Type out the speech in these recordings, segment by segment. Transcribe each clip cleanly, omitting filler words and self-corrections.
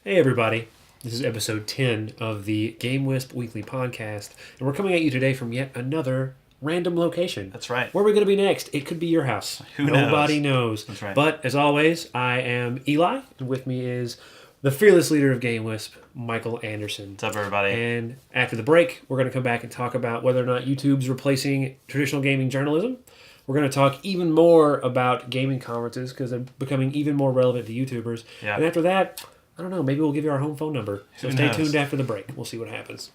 Hey everybody, this is episode 10 of the GameWisp Weekly Podcast, and we're coming at you today from yet another random location. That's right. Where are we going to be next? It could be your house. Nobody knows. That's right. But as always, I am Eli, and with me is the fearless leader of GameWisp, Michael Anderson. What's up, everybody? And after the break, we're going to come back and talk about whether or not YouTube's replacing traditional gaming journalism. We're going to talk even more about gaming conferences because they're becoming even more relevant to YouTubers. Yeah. And after that, I don't know, maybe we'll give you our home phone number. So Who stay knows? tuned after the break. We'll see what happens.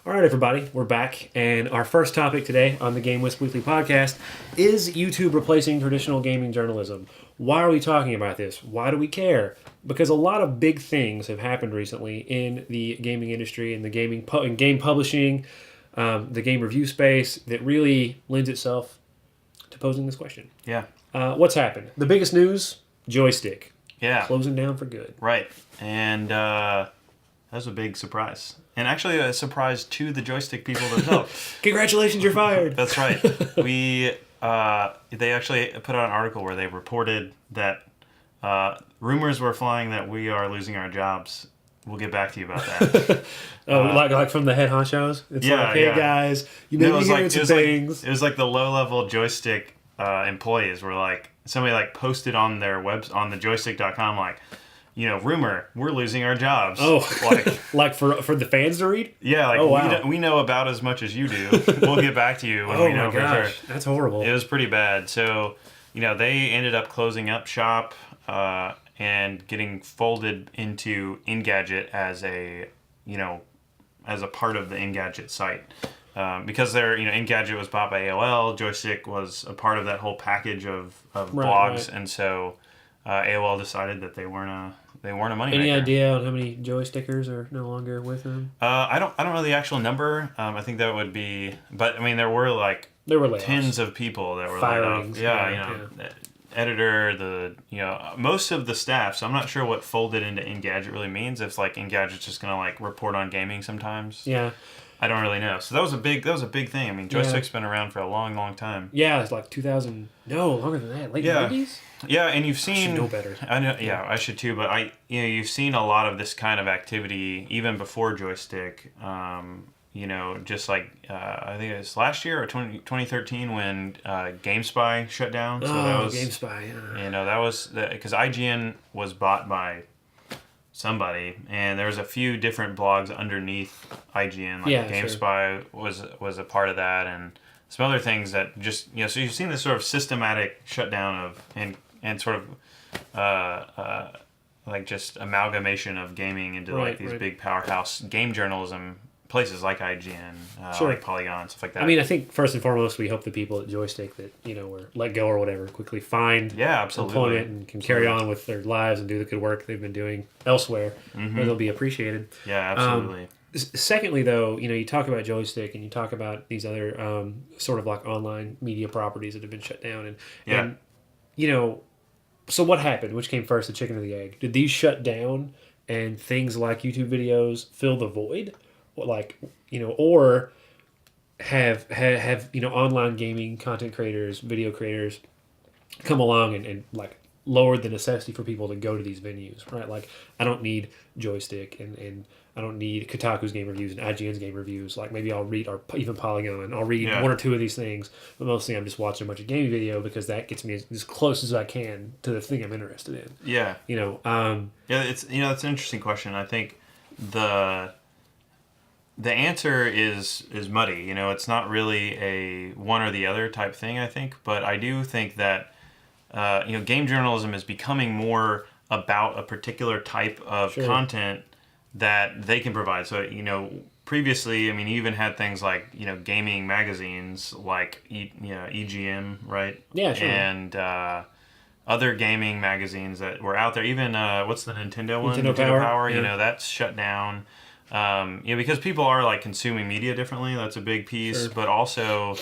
All right, everybody, we're back. And our first topic today on the GameWisp Weekly Podcast is YouTube replacing traditional gaming journalism. Why are we talking about this? Why do we care? Because a lot of big things have happened recently in the gaming industry, in the game publishing, the game review space that really lends itself to posing this question. Yeah. What's happened? The biggest news, Joystick. Yeah. Closing down for good. Right. And that was a big surprise. And actually a surprise to the Joystick people themselves. Congratulations, you're fired. That's right. They actually put out an article where they reported that rumors were flying that we are losing our jobs. We'll get back to you about that. Like from the head honchos? It's like, hey guys, you may be hearing some things. It was like the low-level Joystick employees were like, somebody like posted on their on the joystick.com like, rumor, we're losing our jobs. Oh, like for the fans to read? Yeah, like wow. we know about as much as you do. We'll get back to you when we know for sure. That's horrible. It was pretty bad. So, they ended up closing up shop and getting folded into Engadget as a part of the Engadget site. Because Engadget was bought by AOL, Joystick was a part of that whole package of blogs, and so AOL decided that they weren't a moneymaker. Any idea on how many Joystickers are no longer with them? I don't know the actual number. I think that would be, but I mean there were layoffs. Tens of people that were Firings, laid off. Yeah. Editor, most of the staff. So I'm not sure what folded into Engadget really means. If Engadget's just gonna report on gaming sometimes. Yeah. I don't really know. So that was a big thing. I mean, Joystick's been around for a long, long time. Yeah, it's like 2000. No, longer than that. Late 90s. Yeah, and you've seen. I should know better. I know. Yeah, I should too. But you've seen a lot of this kind of activity even before Joystick. Just like I think it was last year or 2013 when GameSpy shut down. So that was GameSpy. Yeah. That was because IGN was bought by somebody, and there was a few different blogs underneath IGN, GameSpy was a part of that, and some other things that just so you've seen this sort of systematic shutdown of and sort of just amalgamation of gaming into these big powerhouse game journalism places like IGN, like Polygon, stuff like that. I mean, I think first and foremost, we hope the people at Joystick that were let go or whatever quickly find employment and can carry on with their lives and do the good work they've been doing elsewhere, where they'll be appreciated. Yeah, absolutely. Secondly, though, you talk about Joystick and you talk about these other sort of like online media properties that have been shut down, and so what happened? Which came first, the chicken or the egg? Did these shut down and things like YouTube videos fill the void? Or have online gaming content creators, video creators come along and lowered the necessity for people to go to these venues, right? Like, I don't need Joystick and I don't need Kotaku's game reviews and IGN's game reviews. Like, maybe I'll read, or even Polygon, I'll read one or two of these things, but mostly I'm just watching a bunch of gaming video because that gets me as close as I can to the thing I'm interested in. Yeah. It's it's an interesting question. I think the answer is muddy. It's not really a one or the other type thing, I think, but I do think that game journalism is becoming more about a particular type of content that they can provide. So, previously, I mean, you even had things like, gaming magazines like EGM, right? Yeah, sure. And other gaming magazines that were out there. Even, what's the Nintendo one? Nintendo Power. Yeah. That's shut down. Because people are consuming media differently. That's a big piece. Sure. But also,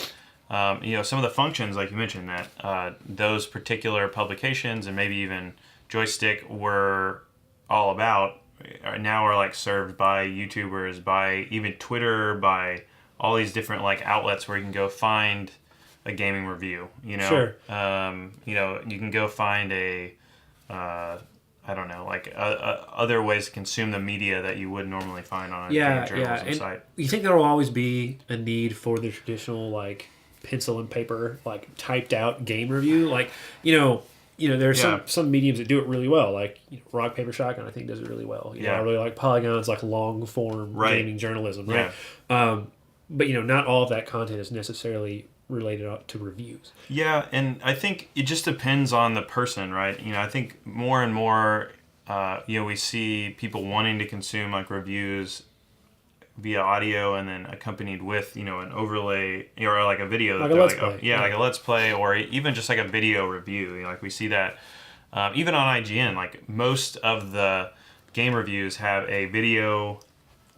some of the functions, like you mentioned, that those particular publications and maybe even Joystick were all about now are served by YouTubers, by even Twitter, by all these different outlets where you can go find a gaming review. You know, sure. You know, you can go find a I don't know, like other ways to consume the media that you would normally find on a game journalism site. You think there will always be a need for the traditional like pencil and paper, like typed out game review? Like, there's some mediums that do it really well. Like Rock Paper Shotgun, I think does it really well. I really like Polygon's like long form gaming journalism, right? Yeah. But not all of that content is necessarily related to reviews. Yeah, and I think it just depends on the person, right? I think more and more, we see people wanting to consume like reviews via audio and then accompanied with, an overlay or like a video. Like a let's play. Like a let's play or even just like a video review. Like we see that even on IGN, like most of the game reviews have a video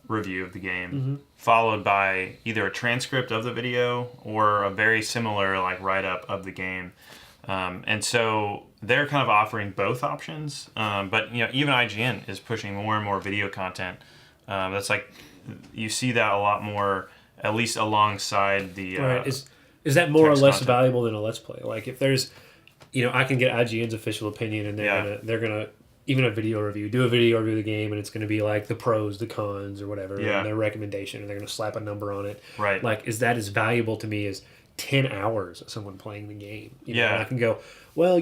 review of the game followed by either a transcript of the video or a very similar like write-up of the game, and so they're kind of offering both options, but even IGN is pushing more and more video content. That's like you see that a lot more, at least alongside the right. Is that more or less content. valuable than a let's play? Like if there's I can get IGN's official opinion and they're gonna even a video review, do a video review of the game, and it's going to be like the pros, the cons, or whatever, and their recommendation, and they're going to slap a number on it. Right. Like, is that as valuable to me as 10 hours of someone playing the game? And I can go, well,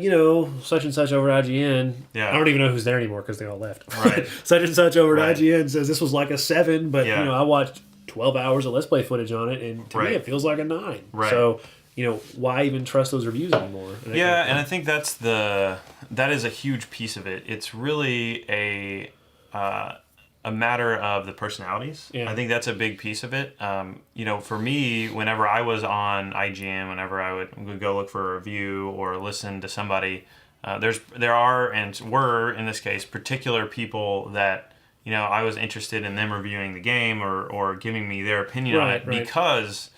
such and such over IGN. Yeah. I don't even know who's there anymore because they all left. Right. Such and such over at IGN says this was like a 7, but I watched 12 hours of Let's Play footage on it, and to me it feels like a 9. Right. So, why even trust those reviews anymore? And I think that is a huge piece of it. It's really a matter of the personalities. Yeah. I think that's a big piece of it. For me, whenever I was on IGN, whenever I would go look for a review or listen to somebody, there are and were in this case particular people that I was interested in them reviewing the game or giving me their opinion on it because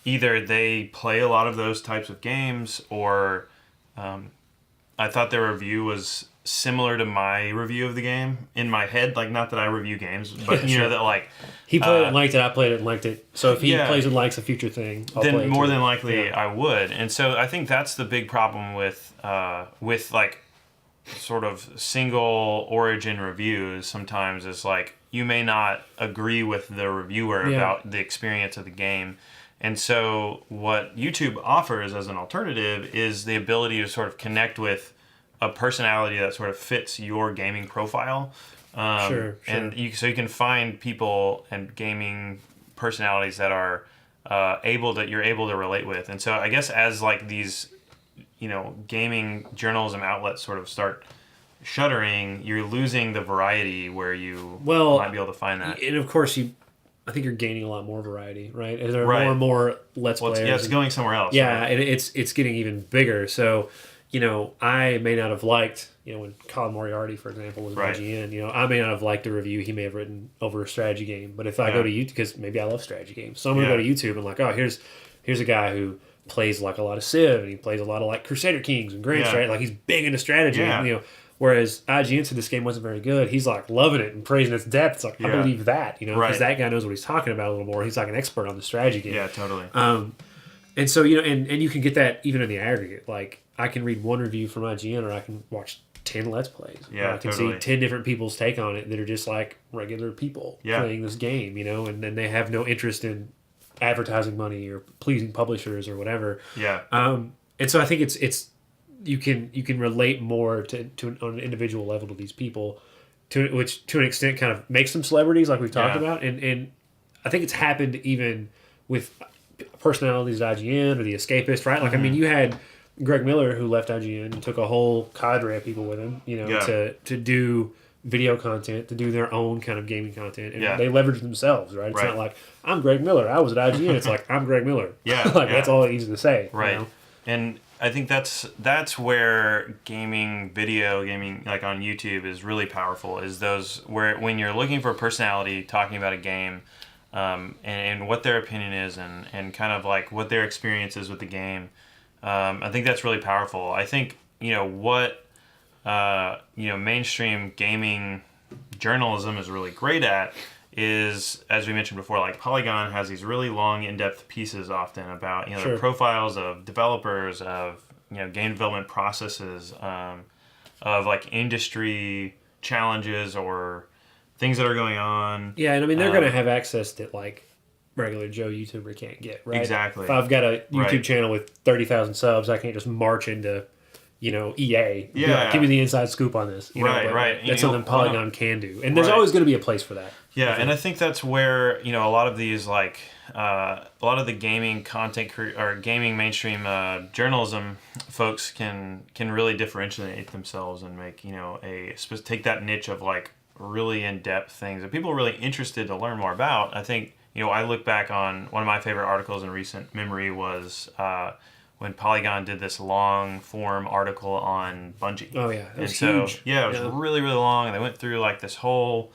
either they play a lot of those types of games or I thought their review was similar to my review of the game in my head. Like, not that I review games, but that like... He played it and liked it, I played it and liked it. So if he plays and likes a future thing, I'll play it more than likely I would. And so I think that's the big problem with like sort of single origin reviews sometimes is like you may not agree with the reviewer about the experience of the game. And so what YouTube offers as an alternative is the ability to sort of connect with a personality that sort of fits your gaming profile. Sure. And so you can find people and gaming personalities that are you're able to relate with. And so I guess as like these, gaming journalism outlets sort of start shuttering, you're losing the variety where you might be able to find that. And of course I think you're gaining a lot more variety, right? And there are more and more Let's Players. It's going somewhere else. Yeah, right? And it's getting even bigger. So, I may not have liked, when Colin Moriarty, for example, was IGN, I may not have liked the review he may have written over a strategy game. But if I go to YouTube, because maybe I love strategy games, so I'm going to go to YouTube and like, oh, here's a guy who plays like a lot of Civ, and he plays a lot of like Crusader Kings and Grand Strategy. Like he's big into strategy, whereas IGN said this game wasn't very good. He's like loving it and praising its depth. It's like, I believe that, because that guy knows what he's talking about a little more. He's like an expert on the strategy game. Yeah, totally. And so, and you can get that even in the aggregate. Like, I can read one review from IGN or I can watch 10 Let's Plays. Yeah, I can see 10 different people's take on it that are just like regular people playing this game, and then they have no interest in advertising money or pleasing publishers or whatever. Yeah. And so I think it's you can relate more to on an individual level to these people, which to an extent kind of makes them celebrities, like we've talked about, and I think it's happened even with personalities at IGN or The Escapist, right? Like I mean, you had Greg Miller who left IGN and took a whole cadre of people with him, to do video content, to do their own kind of gaming content, and they leverage themselves, right? It's not like I'm Greg Miller, I was at IGN. It's like I'm Greg Miller. That's all it needs to say, right? And I think that's where video gaming like on YouTube is really powerful. Is those where when you're looking for a personality talking about a game, and what their opinion is, and kind of like what their experience is with the game. I think that's really powerful. I think what mainstream gaming journalism is really great at is, as we mentioned before, like Polygon has these really long, in-depth pieces often about, you know, Sure. the profiles of developers, of, you know, game development processes, of like industry challenges or things that are going on. Yeah, and I mean they're going to have access that like regular Joe YouTuber can't get, right? Exactly. If I've got a YouTube Right. channel with 30,000 subs, I can't just march into, you know, EA. Be Yeah. like, give me the inside scoop on this. You know, Right, but right. That's You something wanna- Polygon can do, and there's Right. always going to be a place for that. Yeah, and I think that's where, you know, a lot of these like a lot of the gaming content or gaming mainstream journalism folks can really differentiate themselves and make, you know, take that niche of like really in-depth things that people are really interested to learn more about. I think, you know, I look back on one of my favorite articles in recent memory was when Polygon did this long form article on Bungie. Oh yeah, that was and huge. So, yeah, it was really, really long, and they went through like this whole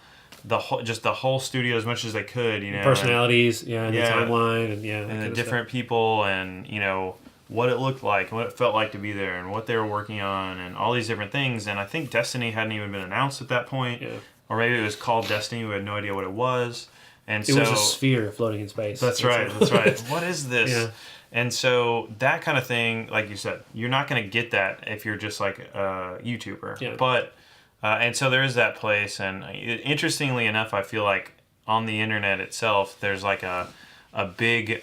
the whole studio as much as they could, you know, personalities, and the timeline, and the different people, and you know what it looked like, and what it felt like to be there, and what they were working on, and all these different things. And I think Destiny hadn't even been announced at that point, or maybe it was called Destiny. We had no idea what it was, and it was a sphere floating in space. That's right. That's right. What is this? Yeah. And so that kind of thing, like you said, you're not going to get that if you're just like a YouTuber. Yeah. But and so there is that place, and interestingly enough, I feel like on the internet itself, there's like a big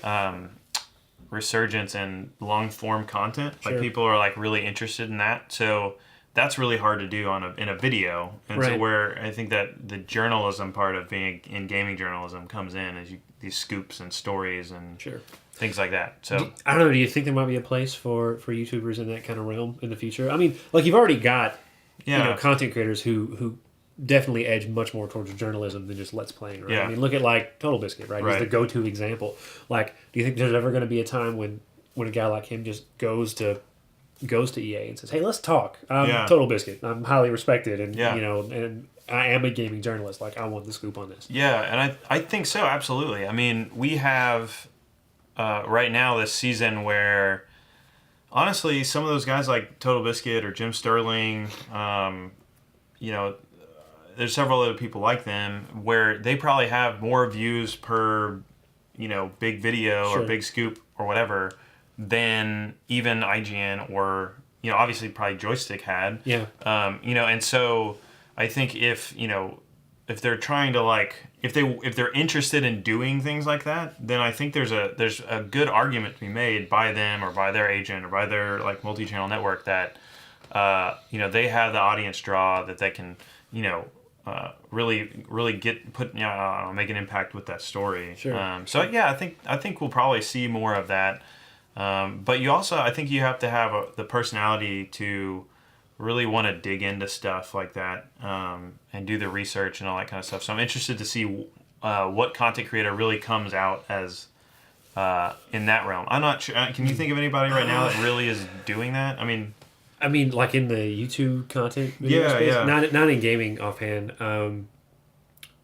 resurgence in long form content. Sure. Like people are like really interested in that. So that's really hard to do in a video. And so where I think that the journalism part of being in gaming journalism comes in is these scoops and stories and things like that. So I don't know. Do you think there might be a place for YouTubers in that kind of realm in the future? I mean, like you've already got you know, content creators who definitely edge much more towards journalism than just let's playing, right? Yeah. I mean, look at like Total Biscuit, right? He's the go-to example. Like, do you think there's ever going to be a time when a guy like him just goes to EA and says, "Hey, let's talk. I'm Total Biscuit. I'm highly respected, and you know, and I am a gaming journalist. Like, I want the scoop on this." Yeah, and I think so, absolutely. I mean, we have right now this season where honestly, some of those guys like Total Biscuit or Jim Sterling, you know, there's several other people like them where they probably have more views per, you know, big video or big scoop or whatever than even IGN or, you know, obviously probably Joystick had. Yeah. You know, and so I think if, you know, if they're trying to like if they're interested in doing things like that, then I think there's a good argument to be made by them or by their agent or by their like multi-channel network that you know, they have the audience draw that they can, you know, really make an impact with that story. Sure. So yeah, I think we'll probably see more of that. But you also, I think you have to have the personality to really want to dig into stuff like that and do the research and all that kind of stuff. So I'm interested to see what content creator really comes out as in that realm. I'm not sure. Can you think of anybody right now that really is doing that? I mean, like in the YouTube content video space? Yeah. Not in gaming offhand.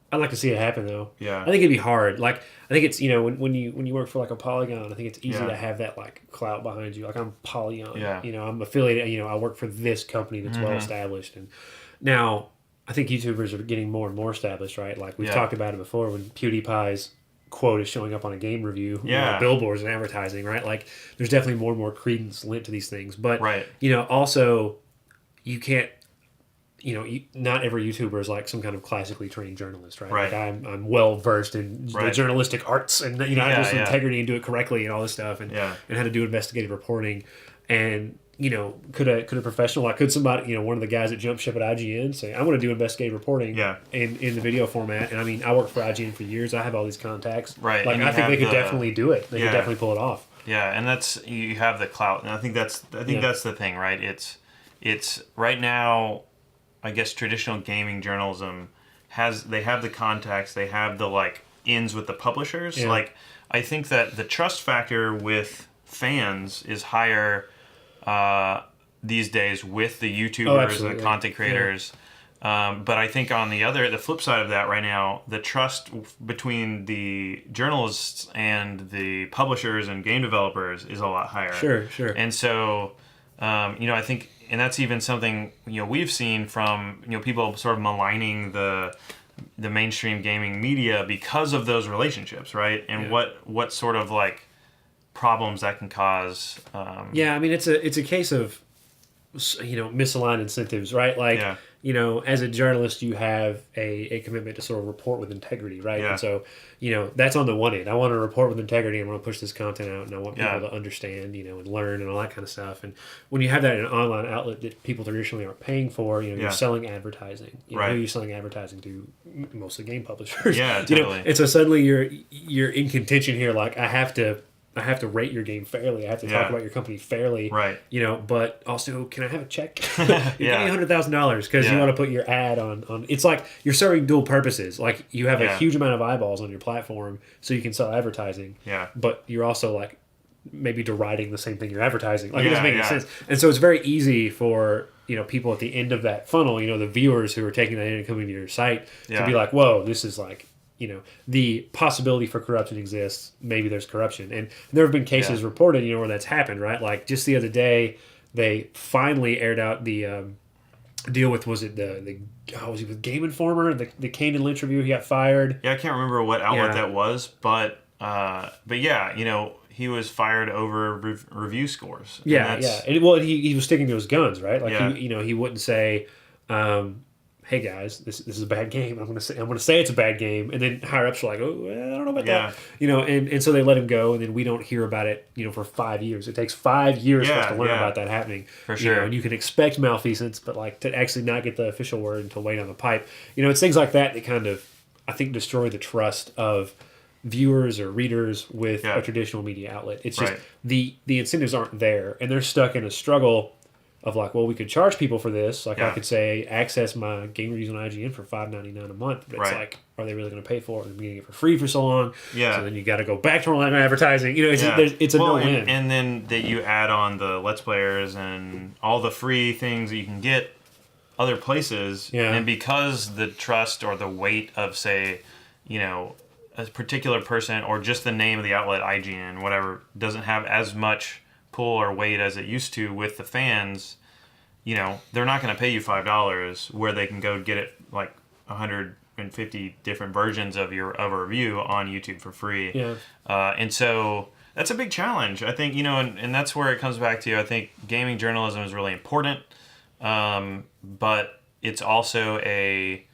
I'd like to see it happen though. Yeah. I think it'd be hard. Like I think it's, you know, when you work for like a Polygon, I think it's easy to have that like clout behind you. Like I'm Polygon. Yeah. You know, I'm affiliated. You know, I work for this company that's well established. And now I think YouTubers are getting more and more established, right? Like we've talked about it before when PewDiePie's quote is showing up on a game review, you know, billboards and advertising, right? Like there's definitely more and more credence lent to these things. But you know, also you can't, you know, not every YouTuber is like some kind of classically trained journalist, right? Like I'm well versed in the journalistic arts and, you know, I just integrity and do it correctly and all this stuff and how to do investigative reporting. And, you know, could a professional, like could somebody, you know, one of the guys that jump ship at IGN say, I want to do investigative reporting in the video format. And I mean, I worked for IGN for years. I have all these contacts. Right. Like I think they could definitely do it. They could definitely pull it off. Yeah. And that's, you have the clout. And I think that's the thing, right? It's right now, I guess traditional gaming journalism they have the contacts, they have the like ins with the publishers. Like I think that the trust factor with fans is higher these days with the YouTubers and the content creators. But I think on the flip side of that right now, the trust between the journalists and the publishers and game developers is a lot higher. Sure. And so, you know, I think, and that's even something, you know, we've seen from, you know, people sort of maligning the the mainstream gaming media because of those relationships, right? And what sort of like problems that can cause. Yeah, I mean it's a case of misaligned incentives, right? Like as a journalist, you have a commitment to sort of report with integrity, right? And so that's on the one end. I want to report with integrity. I want to push this content out, and I want people to understand, and learn and all that kind of stuff. And when you have that in an online outlet that people traditionally aren't paying for, you're selling advertising. Who are you selling advertising to? Mostly game publishers. Yeah, totally. And so suddenly you're in contention here. Like I have to rate your game fairly. I have to talk about your company fairly. Right. But also, can I have a check? Give me $100,000 because you want to put your ad on. It's like you're serving dual purposes. Like you have a huge amount of eyeballs on your platform, so you can sell advertising. Yeah. But you're also like maybe deriding the same thing you're advertising. Like it doesn't make any sense. And so it's very easy for people at the end of that funnel, the viewers who are taking that in and coming to your site to be like, whoa, this is like. The possibility for corruption exists. Maybe there's corruption. And there have been cases reported, where that's happened, right? Like just the other day, they finally aired out the deal with, was it was he with Game Informer? The Kane and Lynch review, he got fired. Yeah, I can't remember what outlet that was, but yeah, he was fired over review scores. And he was sticking to his guns, right? Like he wouldn't say, hey guys, this is a bad game. I'm gonna say it's a bad game, and then higher ups are like, oh, well, I don't know about that, and so they let him go, and then we don't hear about it, for 5 years. It takes 5 years for us to learn about that happening. For sure. And you can expect malfeasance, but like to actually not get the official word until way down the pipe. It's things like that kind of, I think, destroy the trust of viewers or readers with a traditional media outlet. It's just the incentives aren't there, and they're stuck in a struggle of like, well, we could charge people for this. Like I could say, access my game reviews on IGN for $5.99 a month. But it's like, are they really going to pay for it? They're getting it for free for so long. Yeah. So then you got to go back to online advertising. It's a no-win. And then that you add on the Let's Players and all the free things that you can get other places. Yeah. And because the trust or the weight of, say, a particular person or just the name of the outlet, IGN, whatever, doesn't have as much pull or weight as it used to with the fans, they're not going to pay you $5 where they can go get it like 150 different versions of a review on YouTube for free. Yeah. And so that's a big challenge, I think, and that's where it comes back to, I think gaming journalism is really important, but it's also it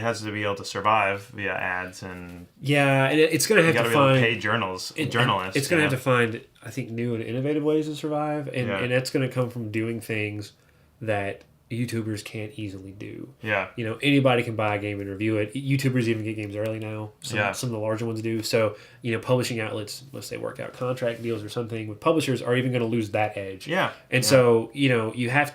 has to be able to survive via ads and and it's going to have to find pay journalists. It's going to have to find, I think, new and innovative ways to survive, and that's going to come from doing things that YouTubers can't easily do. Yeah, anybody can buy a game and review it. YouTubers even get games early now. Some of the larger ones do. So publishing outlets, let's say, work out contract deals or something with publishers, are even going to lose that edge. Yeah, and so you have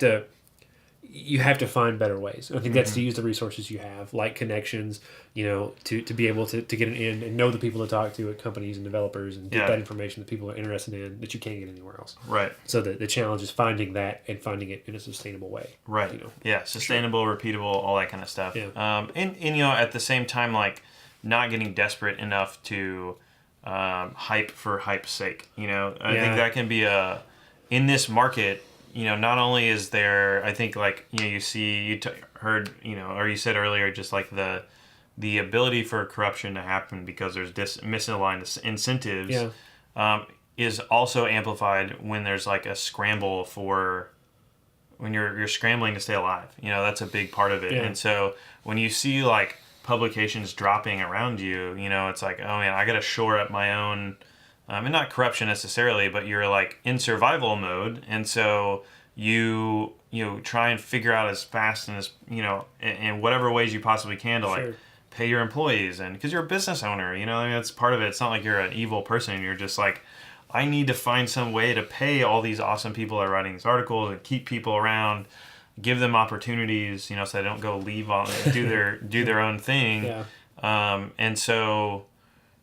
to find better ways. I think that's to use the resources you have, like connections, to be able to get an in and know the people to talk to at companies and developers and get that information that people are interested in that you can't get anywhere else. Right. So the challenge is finding that and finding it in a sustainable way. Right. Sustainable, repeatable, all that kind of stuff. Yeah. And at the same time, like not getting desperate enough to hype for hype's sake. I think that can be in this market. Not only is there, I think, like, you heard, or you said earlier, just like the ability for corruption to happen because there's misaligned incentives is also amplified when there's like a scramble when you're scrambling to stay alive. That's a big part of it. Yeah. And so when you see like publications dropping around you, it's like, oh man, I got to shore up my own. And not corruption necessarily, but you're like in survival mode, and so you try and figure out as fast and as in whatever ways you possibly can to like pay your employees, and because you're a business owner, that's part of it. It's not like you're an evil person. You're just like, I need to find some way to pay all these awesome people that are writing these articles and keep people around, give them opportunities, so they don't go leave on do their own thing. Yeah. And so,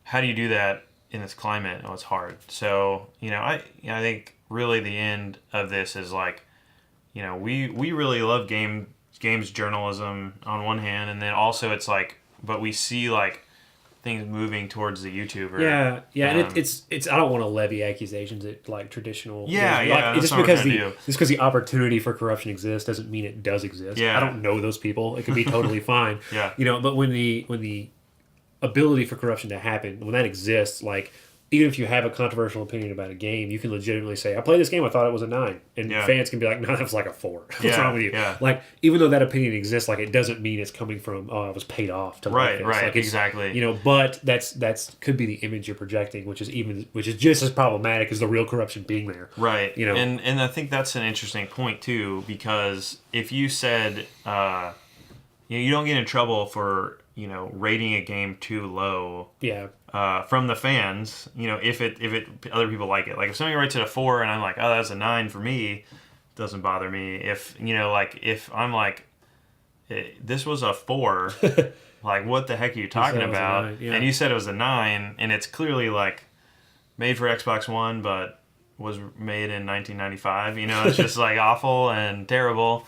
how do you do that in this climate? Oh, it's hard. So, I think really the end of this is like, we really love games journalism on one hand, and then also it's like, but we see like things moving towards the YouTuber. Yeah, and it's I don't want to levy accusations at like traditional. Yeah. Just because the opportunity for corruption exists doesn't mean it does exist. Yeah. I don't know those people. It could be totally fine. Yeah. But when the ability for corruption to happen, when that exists, like even if you have a controversial opinion about a game, you can legitimately say, I played this game, I thought it was a 9. And fans can be like, no, that was like a 4. What's wrong with you? Yeah. Like, even though that opinion exists, like, it doesn't mean it's coming from, I was paid off to like this. Right, like, exactly. But that's could be the image you're projecting, which is just as problematic as the real corruption being there. Right. And I think that's an interesting point, too, because if you said, you don't get in trouble for, rating a game too low. Yeah. From the fans, if other people like it. Like if somebody writes it a 4 and I'm like, oh, that's a 9 for me, it doesn't bother me. If if I'm like, this was a 4, like what the heck are you talking about? 9, yeah. And you said it was a 9, and it's clearly like made for Xbox One, but was made in 1995. It's just like awful and terrible.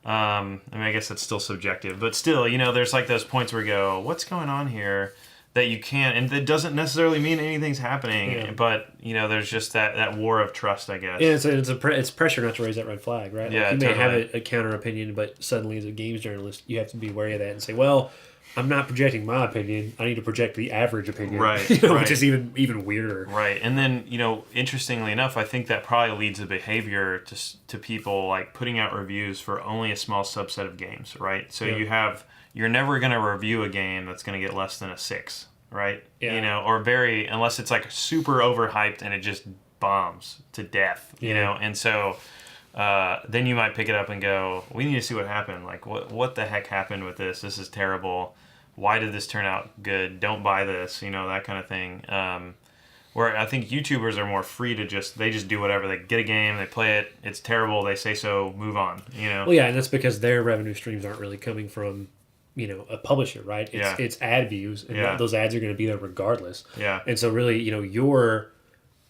I guess that's still subjective, but still, there's like those points where you go, what's going on here? That you can't, and it doesn't necessarily mean anything's happening, but there's just that war of trust, I guess. Yeah, it's pressure not to raise that red flag, right? Yeah, like you may totally. have a counter opinion, but suddenly as a games journalist, you have to be wary of that and say, well, I'm not projecting my opinion. I need to project the average opinion, right? Which is even weirder, right? And then interestingly enough, I think that probably leads to behavior to people like putting out reviews for only a small subset of games, right? So you're never going to review a game that's going to get less than a 6, right? Yeah. Or unless it's like super overhyped and it just bombs to death, and so then you might pick it up and go, we need to see what happened. Like, what the heck happened with this? This is terrible. Why did this turn out good? Don't buy this, that kind of thing. Where I think YouTubers are more free to they just do whatever. They get a game, they play it, it's terrible, they say so, move on, Well, yeah, and that's because their revenue streams aren't really coming from, a publisher, right? It's ad views, and those ads are going to be there regardless. Yeah. And so really,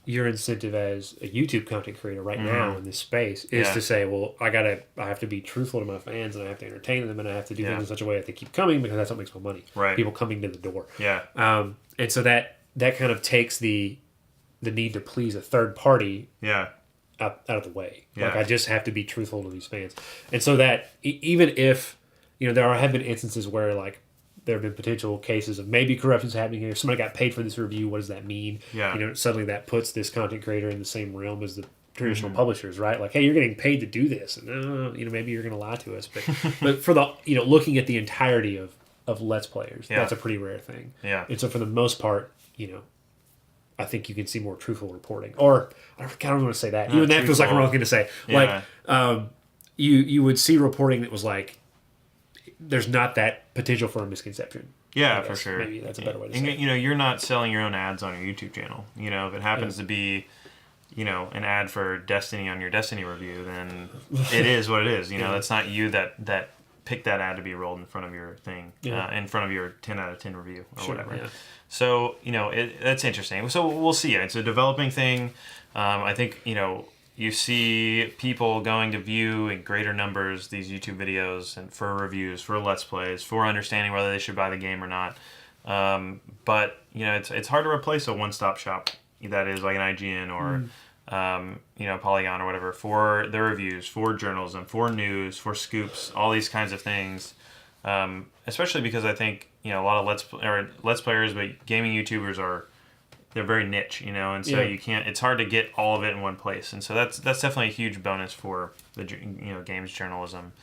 your incentive as a YouTube content creator right now in this space is to say, well, I have to be truthful to my fans, and I have to entertain them, and I have to do things in such a way that they keep coming, because that's what makes my money. Right. People coming to the door. Yeah. And so that kind of takes the need to please a third party out of the way. Yeah. Like, I just have to be truthful to these fans. And so that even if, there have been instances where like there have been potential cases of maybe corruption's happening here. Somebody got paid for this review. What does that mean? Yeah. Suddenly that puts this content creator in the same realm as the traditional publishers, right? Like, hey, you're getting paid to do this, and maybe you're going to lie to us, but for the looking at the entirety of Let's Players, that's a pretty rare thing. Yeah. And so for the most part, I think you can see more truthful reporting. Or I don't want to say that. Even that feels like a wrong thing to say. Yeah. Like you would see reporting that was like, there's not that potential for a misconception. Yeah, for sure. Maybe that's a better way to say it. You're not selling your own ads on your YouTube channel. If it happens to be, an ad for Destiny on your Destiny review, then it is what it is. That's not you that picked that ad to be rolled in front of your thing, in front of your 10 out of 10 review or whatever. Yeah. So, that's interesting. So we'll see. It's a developing thing. I think, you see people going to view in greater numbers these YouTube videos and for reviews, for Let's Plays, for understanding whether they should buy the game or not. But, it's hard to replace a one-stop shop that is like an IGN or, Polygon or whatever for their reviews, for journalism, for news, for scoops, all these kinds of things. Especially because I think, a lot of Let's Players, but gaming YouTubers they're very niche, and so you can't. It's hard to get all of it in one place, and so that's definitely a huge bonus for the games journalism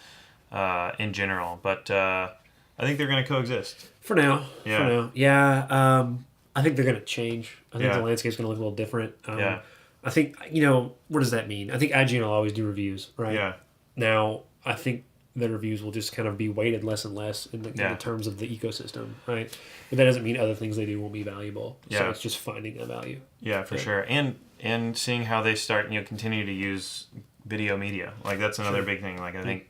in general. But I think they're going to coexist for now. Yeah. For now, yeah. I think they're going to change. I think the landscape's going to look a little different. I think what does that mean? I think IGN will always do reviews, right? Yeah. Now I think the reviews will just kind of be weighted less and less in the terms of the ecosystem, right? But that doesn't mean other things they do won't be valuable. Yeah. So it's just finding that value. Yeah, for sure. And seeing how they start, continue to use video media. Like, that's another big thing. Like, I think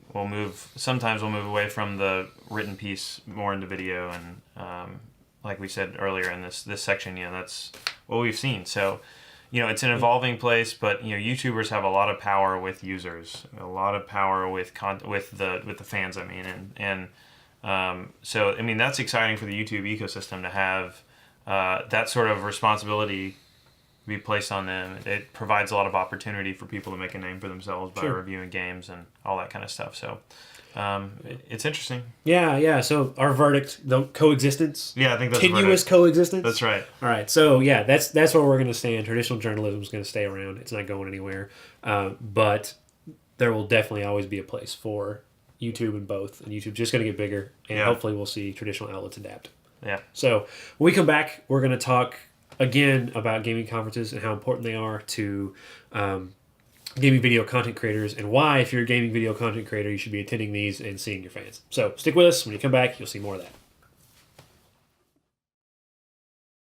sometimes we'll move away from the written piece more into video. And like we said earlier in this section, that's what we've seen. So, it's an evolving place, but YouTubers have a lot of power with users, a lot of power with the fans. I mean, and so I mean that's exciting for the YouTube ecosystem to have that sort of responsibility be placed on them. It provides a lot of opportunity for people to make a name for themselves by reviewing games and all that kind of stuff. So it's interesting. Yeah. So our verdict, the coexistence. Yeah, I think that's continuous coexistence. That's right. All right. So yeah, that's where we're going to stand. Traditional journalism is going to stay around. It's not going anywhere. But there will definitely always be a place for YouTube and both. And YouTube's just going to get bigger, and hopefully we'll see traditional outlets adapt. Yeah. So when we come back, we're going to talk again about gaming conferences and how important they are to gaming video content creators, and why, if you're a gaming video content creator, you should be attending these and seeing your fans. So stick with us. When you come back, you'll see more of that.